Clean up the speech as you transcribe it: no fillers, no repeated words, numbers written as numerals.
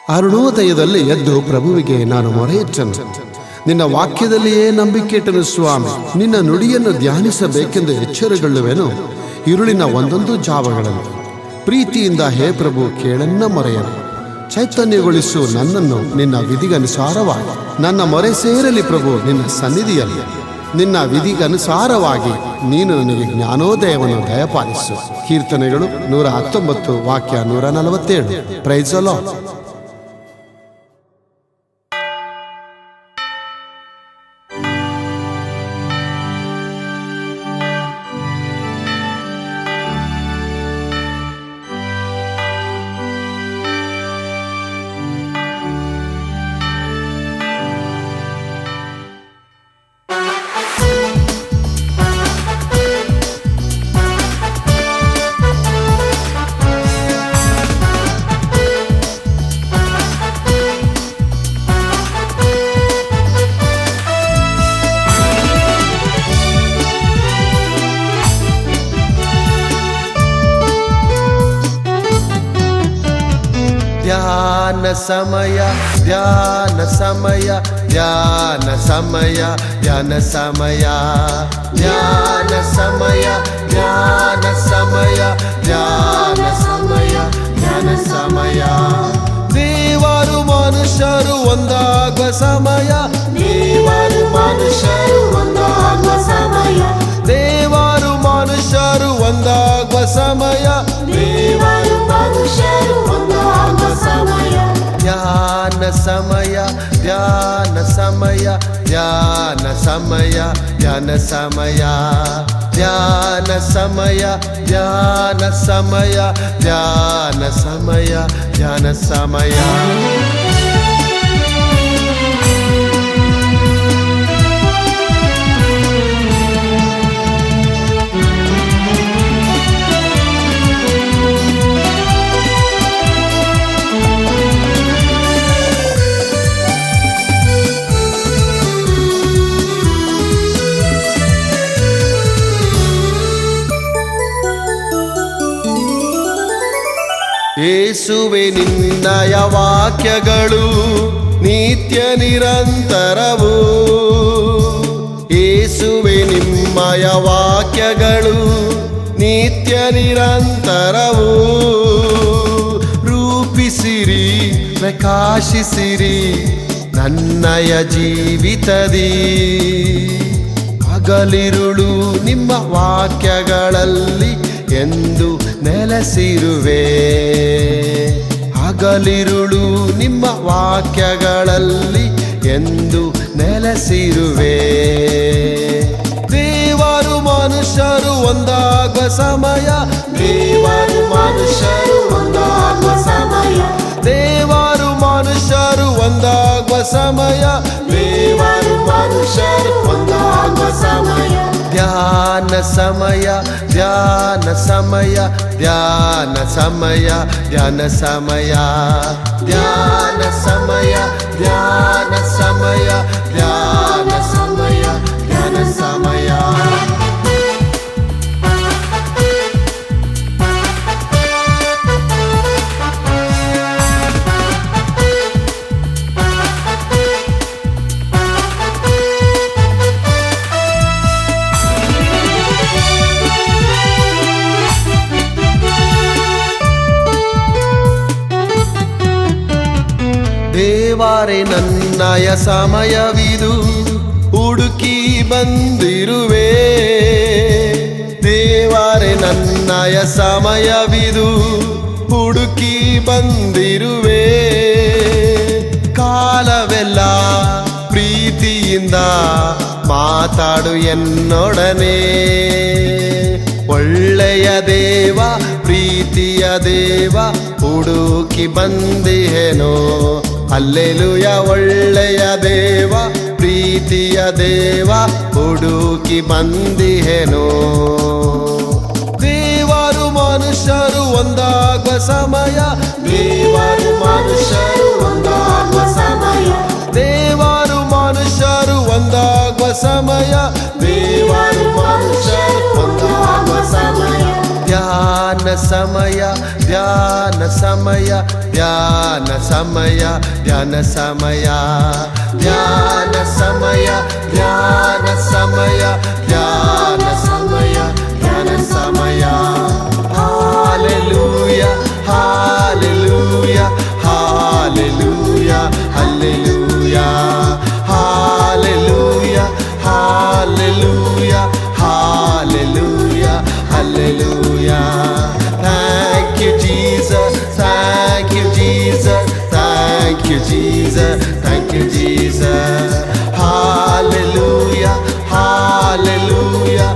ಅರುಣೋದಯದಲ್ಲಿ ಎದ್ದು ಪ್ರಭುವಿಗೆ ನಾನು ಮೊರೆಯಿಟ್ಟನು. ನಿನ್ನ ವಾಕ್ಯದಲ್ಲಿಯೇ ನಂಬಿಕೆಯಿಟ್ಟನು ಸ್ವಾಮಿ. ನಿನ್ನ ನುಡಿಯನ್ನು ಧ್ಯಾನಿಸಬೇಕೆಂದು ಎಚ್ಚರಗೊಳ್ಳುವೆನು ഇരുಳಿನ ಒಂದೊಂದು ಜಾವಗಳಲ್ಲಿ. ಪ್ರೀತಿಯಿಂದ ಹೇ ಪ್ರಭು ಕೇಳನ್ನ ಮೊರೆಯನು. ಚೈತನ್ಯಗೊಳಿಸು ನನ್ನನ್ನು ನಿನ್ನ ವಿಧಿಗನುಸಾರವಾಗಿ. ನನ್ನ ಮೊರೆ ಸೇರಲಿ ಪ್ರಭು ನಿನ್ನ ಸನ್ನಿಧಿಯಲ್ಲಿ. ನಿನ್ನ ವಿಧಿಗನುಸಾರವಾಗಿ ನೀನು ನನಗೆ ಜ್ಞಾನೋದಯವನ್ನು ದಯಪಾಲಿಸು. ಕೀರ್ತನೆಗಳು 119 ವಾಕ್ಯ 147. Praise the lord. ಧ್ಯಾನ ಸಮಯ ಧ್ಯಾನ ಸಮಯ ಧ್ಯಾನ ಸಮಯ ಧ್ಯಾನ ಸಮಯ ಧ್ಯಾನ ಸಮಯ ಧ್ಯಾನ ಸಮಯ ಧ್ಯಾನ ಸಮಯ ಧ್ಯಾನ ಸಮಯ. ದೇವರು ಮನುಷ್ಯರು ಒಂದಾಗುವ ಸಮಯ. ದೇವರು ಮನುಷ್ಯರು ಒಂದಾಗುವ ಸಮಯ. ದೇವರು ಮನುಷ್ಯರು ಒಂದಾಗುವ ಸಮಯ. ದೇವರು ಮನುಷ್ಯರು ಒಂದಾಗುವ ಸಮಯ. ಧ್ಯಾನ ಸಮಯ ಧ್ಯಾನ ಸಮಯ ಧ್ಯಾನ ಸಮಯ ಧ್ಯಾನ ಸಮಯ ಧ್ಯಾನ ಸಮಯ ಧ್ಯಾನ ಸಮಯ ಧ್ಯಾನ ಸಮಯ ಧ್ಯಾನ ಸಮಯ. ಯೇಸುವೆ ನಿನ್ನಯ ವಾಕ್ಯಗಳು ನಿತ್ಯ ನಿರಂತರವು. ಯೇಸುವೆ ನಿಮ್ಮಯ ವಾಕ್ಯಗಳು ನಿತ್ಯ ನಿರಂತರವು. ರೂಪಿಸಿರಿ ಪ್ರಕಾಶಿಸಿರಿ ನನ್ನಯ ಜೀವಿತದಿ. ಹಗಲಿರುಳು ನಿಮ್ಮ ವಾಕ್ಯಗಳಲ್ಲಿ ಎಂದು ನೆಲೆಸಿರುವೆ. ಹಗಲಿರುಳು ನಿಮ್ಮ ವಾಕ್ಯಗಳಲ್ಲಿ ಎಂದು ನೆಲೆಸಿರುವೆ. ದೇವರು ಮನುಷ್ಯರು ಒಂದಾಗುವ ಸಮಯ. ದೇವರು ಮನುಷ್ಯರು ಒಂದಾಗುವ ಸಮಯ. ದೇವರು ಮನುಷ್ಯರು ಒಂದಾಗುವ ಸಮಯ. ದೇವರು ಮನುಷ್ಯರು ಒಂದಾಗುವ ಸಮಯ. ಧ್ಯಾನ ಸಮಯ ಧ್ಯಾನ ಸಮಯ ಧ್ಯಾನ ಸಮಯ ಧ್ಯಾನ ಸಮಯ ಧ್ಯಾನ ಸಮಯ ಧ್ಯಾನ ಸಮಯ ಧ್ಯಾನ ಸಮಯ ಧ್ಯಾನ ಸಮಯ. ದೇವರೇ ನನ್ನಯ ಸಮಯವಿದು ಹುಡುಕಿ ಬಂದಿರುವೆ. ದೇವರೇ ನನ್ನಯ ಸಮಯವಿದು ಹುಡುಕಿ ಬಂದಿರುವೆ. ಕಾಲವೆಲ್ಲ ಪ್ರೀತಿಯಿಂದ ಮಾತಾಡು ಎನ್ನೊಡನೆ. ಒಳ್ಳೆಯ ದೇವ ಪ್ರೀತಿಯ ದೇವ ಹುಡುಕಿ ಬಂದಿಹೆನೋ. ಹಲ್ಲೆಲೂಯ. ಒಳ್ಳೆಯ ದೇವ ಪ್ರೀತಿಯ ದೇವ ಹುಡುಕಿ ಬಂದಿಹೆನೋ. ದೇವರು ಮನುಷ್ಯರು ಒಂದಾಗುವ ಸಮಯ. ದೇವರು ಮನುಷ್ಯರು ಒಂದಾಗುವ ಸಮಯ. ದೇವರು ಮನುಷ್ಯರು ಒಂದಾಗುವ ಸಮಯ. ದೇವರು ಮನುಷ್ಯರು ಒಂದಾಗುವ ಸಮಯ. ಧ್ಯಾನ ಸಮಯ ಧ್ಯಾನ ಸಮಯ ಧ್ಯಾನ ಸಮಯ ಧ್ಯಾನ ಸಮಯ ಧ್ಯಾನ ಸಮಯ ಧ್ಯಾನ ಸಮಯ ಧ್ಯಾನ ಸಮಯ ಧ್ಯಾನ ಸಮಯ Hallelujah, hallelujah, hallelujah, hallelujah, hallelujah, hallelujah, hallelujah, hallelujah. Thank you, Jesus, thank you, Jesus, thank you, Jesus, thank you, Jesus. Hallelujah, hallelujah,